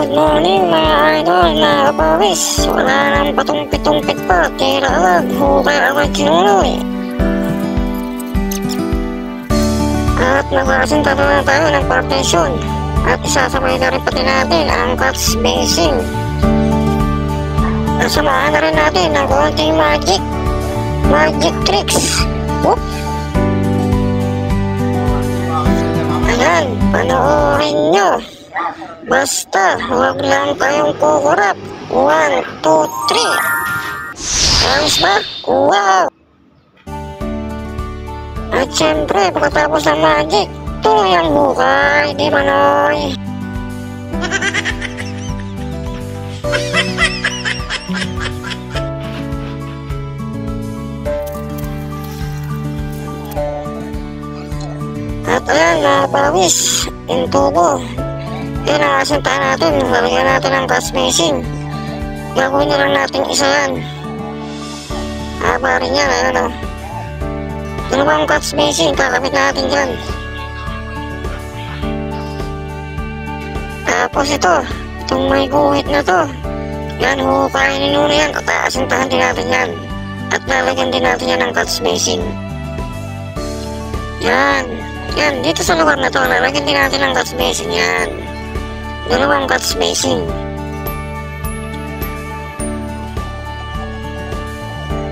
Good morning mga idol, mga kapawis. Wala nang patungpit-tungpit pa, tira agad, hukay agad sinuloy. At magkasinta na tayo ng profesyon. At isasabay na rin pati natin ang catch basing. Nasamahan na rin natin ng konting magic tricks. Whoop! Ayan, panoorin nyo. Basta, huwag lang kayong kukurap. 1, 2, 3. Ayos ba? Wow! At syempre, pagkatapos ng magic, tuloy ang hukay, di ba Noy? At ayan mga pawis, yung tubo. Pinakasintahan natin, lalagyan natin ng catch basing. Gagawin na lang natin isa yan. Haba rin yan, ayun o. Dalawang catch basing, kakabit natin dyan. Tapos itong may guhit na to. Yan, hukayin nyo na yan, kakasintahan din natin yan. At lalagyan din natin yan ng catch basing. Yan, dito sa lugar na to, lalagyan din natin ng catch basing yan. Dalawang catch basing.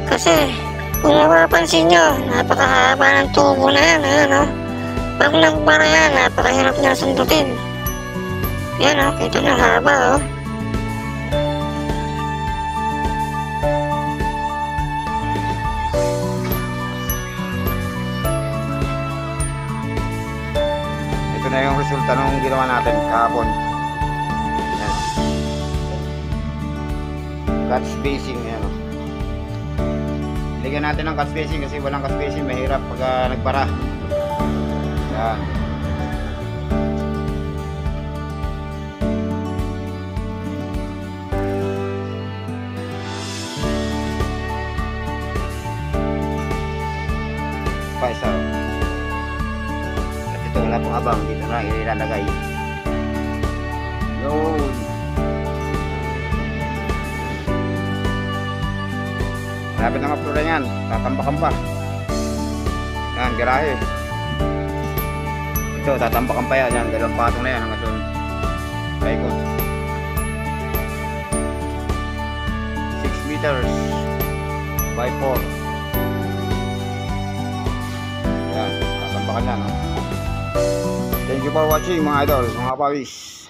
Kasi kung mapapansin nyo, napakahaba ng tubo na yan, ayun o. Pag nagbara yan, napakahirap niya sundutin. Yan o, kita na haba o. Ito na yung resulta nung ginawa natin kahapon. Catch basing, yan o. Lagyan natin ng catch basing kasi walang catch basing mahirap pag nagbara. Yan. Pa isa. At ito wala pang abang, dito na ilalagay. Yun. Malapit na mapula yan, tatambakan pa. Yan, garahe. Ito, tatambakan pa yan. Yan, dalawang patong na yan hanggang doon. Paikot. 6 meters by 4. Yan, tatambakan yan. Thank you for watching mga idol, mga pawis.